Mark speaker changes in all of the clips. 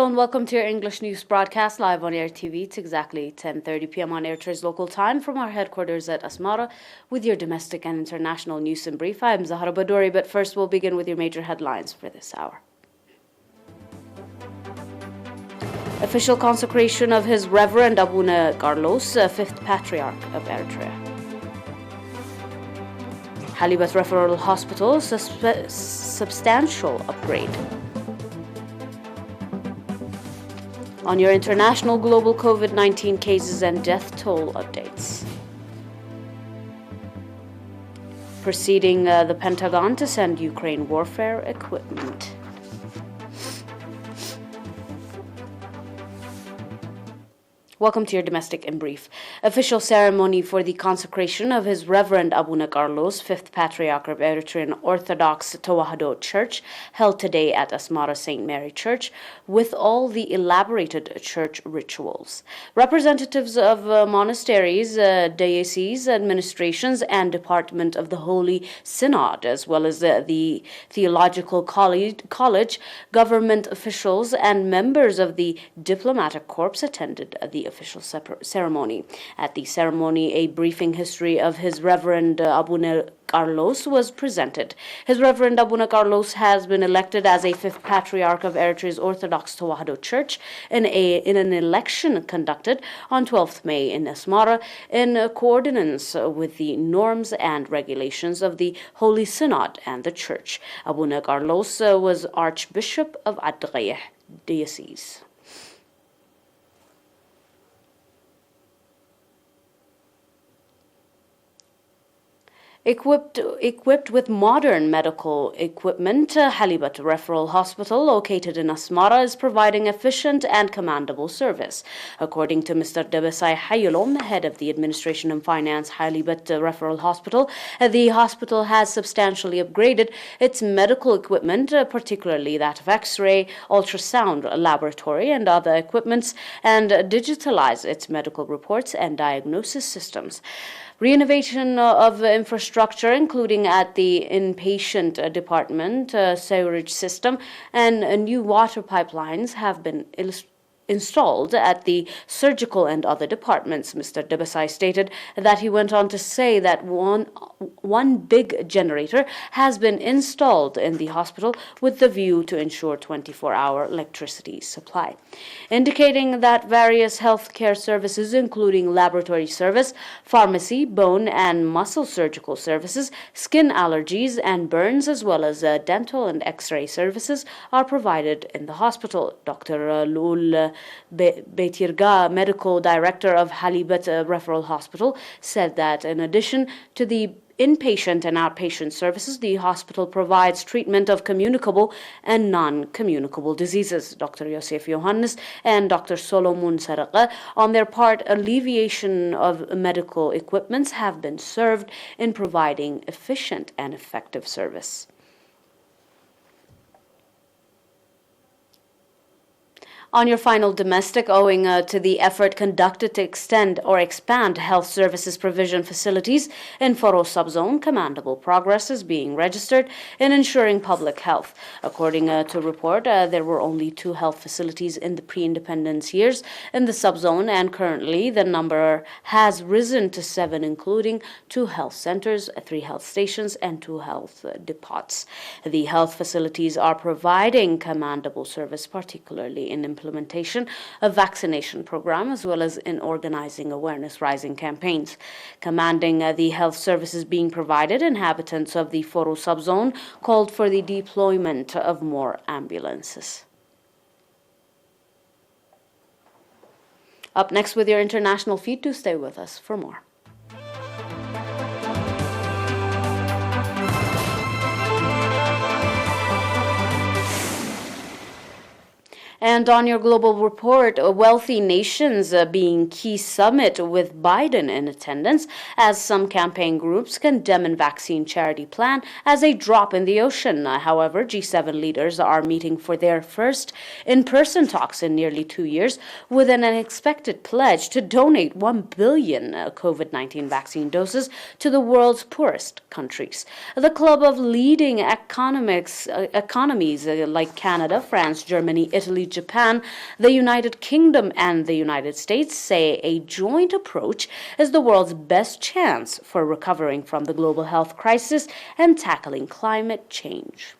Speaker 1: Hello and welcome to your English news broadcast live on ERi-TV. It's exactly 10:30 p.m. on Eritrea's local time from our headquarters at Asmara with your domestic and international news in brief. I'm Zahra Badouri, but first we'll begin with your major headlines for this hour. Official consecration of His Reverend Abuna Carlos, 5th Patriarch of Eritrea. Halibat Referral Hospital, substantial upgrade. On your international global COVID-19 cases and death toll updates. Proceeding the Pentagon to send Ukraine warfare equipment. Welcome to your domestic in brief. Official ceremony for the consecration of His Reverend Abuna Carlos, 5th Patriarch of Eritrean Orthodox Tewahedo Church, held today at Asmara St. Mary Church, with all the elaborated church rituals. Representatives of monasteries, dioceses, administrations, and Department of the Holy Synod, as well as the Theological College, government officials, and members of the diplomatic corps attended the official ceremony. At the ceremony, a briefing history of His Reverend Abuna Carlos was presented. His Reverend Abuna Carlos has been elected as a 5th Patriarch of Eritrea's Orthodox Tewahedo Church in an election conducted on 12th May in Asmara in coordinates with the norms and regulations of the Holy Synod and the Church. Abuna Carlos was Archbishop of Eritrea Diocese. Equipped with modern medical equipment, Halibat Referral Hospital, located in Asmara, is providing efficient and commendable service. According to Mr. Debesai Hayolom, head of the Administration and Finance Halibat Referral Hospital, the hospital has substantially upgraded its medical equipment, particularly that of X-ray, ultrasound laboratory, and other equipments, and digitalized its medical reports and diagnosis systems. Renovation of infrastructure, including at the inpatient department, sewerage system, and new water pipelines have been installed at the surgical and other departments. Mr. Debesai stated that he went on to say that one big generator has been installed in the hospital with the view to ensure 24-hour electricity supply, indicating that various healthcare services, including laboratory service, pharmacy, bone and muscle surgical services, skin allergies and burns, as well as dental and X-ray services, are provided in the hospital. Dr. Lul Betirga, medical director of Halibat Referral Hospital, said that in addition to the inpatient and outpatient services, the hospital provides treatment of communicable and non-communicable diseases. Dr. Yosef Yohannes and Dr. Solomon Saraka, on their part, alleviation of medical equipments have been served in providing efficient and effective service. On your final domestic, owing to the effort conducted to extend or expand health services provision facilities in Foro subzone, commendable progress is being registered in ensuring public health. According to report, there were only 2 health facilities in the pre-independence years in the subzone, and currently the number has risen to 7, including 2 health centers, 3 health stations, and 2 health depots. The health facilities are providing commendable service, particularly in implementation of vaccination program, as well as in organizing awareness-raising campaigns. Commanding the health services being provided, inhabitants of the Foro subzone called for the deployment of more ambulances. Up next with your international feed, do stay with us for more. And on your global report, wealthy nations being key summit with Biden in attendance, as some campaign groups condemn a vaccine charity plan as a drop in the ocean. However, G7 leaders are meeting for their first in-person talks in nearly 2 years, with an unexpected pledge to donate 1 billion COVID-19 vaccine doses to the world's poorest countries. The club of leading economies like Canada, France, Germany, Italy, Japan, Japan, the United Kingdom, and the United States say a joint approach is the world's best chance for recovering from the global health crisis and tackling climate change.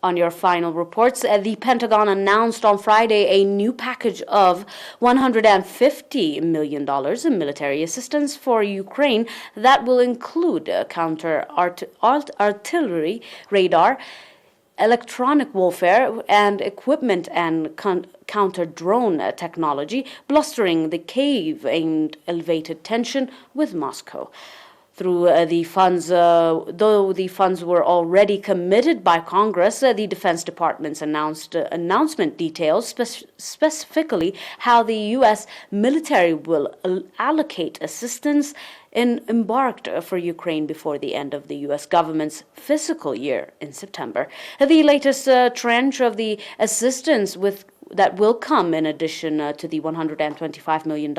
Speaker 1: On your final reports, the Pentagon announced on Friday a new package of $150 million in military assistance for Ukraine that will include counter-artillery, radar, electronic warfare, and equipment and counter-drone technology, bolstering the Kyiv aimed elevated tension with Moscow. Though the funds were already committed by Congress, the Defense Department's announcement details specifically how the U.S. military will allocate assistance embarked for Ukraine before the end of the U.S. government's fiscal year in September. The latest tranche of the assistance that will come in addition to the $125 million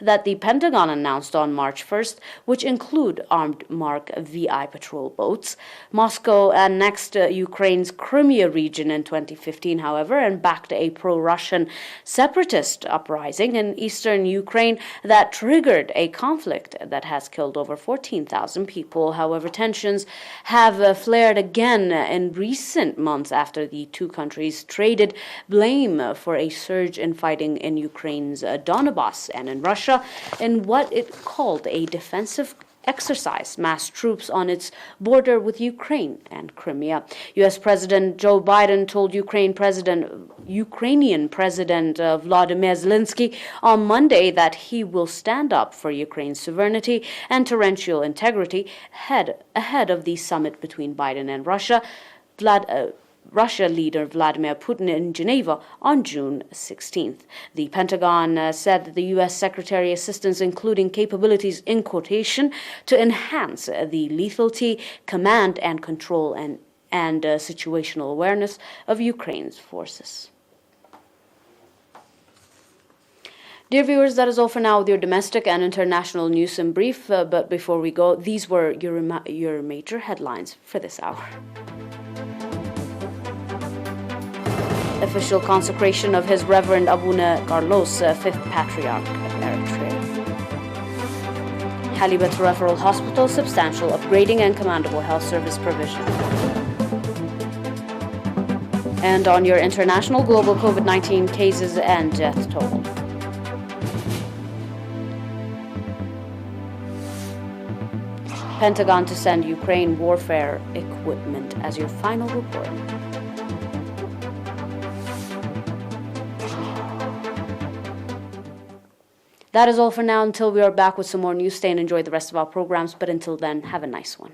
Speaker 1: that the Pentagon announced on March 1st, which include armed Mark VI patrol boats. Moscow annexed Ukraine's Crimea region in 2015, however, and backed a pro-Russian separatist uprising in eastern Ukraine that triggered a conflict that has killed over 14,000 people. However, tensions have flared again in recent months after the two countries traded blame for a surge in fighting in Ukraine's Donbas and in Russia in what it called a defensive exercise, massed troops on its border with Ukraine and Crimea. U.S. President Joe Biden told Ukrainian President Vladimir Zelensky on Monday that he will stand up for Ukraine's sovereignty and territorial integrity ahead of the summit between Biden and Russia leader Vladimir Putin in Geneva on June 16th. The Pentagon said that the U.S. Secretary assistance, including capabilities in quotation, to enhance the lethality, command and control and situational awareness of Ukraine's forces. Dear viewers, that is all for now with your domestic and international news in brief. But before we go, these were your major headlines for this hour. Official consecration of His Reverend Abuna Carlos, 5th Patriarch of Eritrea. Halibut Referral Hospital, substantial upgrading and commendable health service provision. And on your international global COVID-19 cases and death toll. Pentagon to send Ukraine warfare equipment as your final report. That is all for now. Until we are back with some more news, stay and enjoy the rest of our programs. But until then, have a nice one.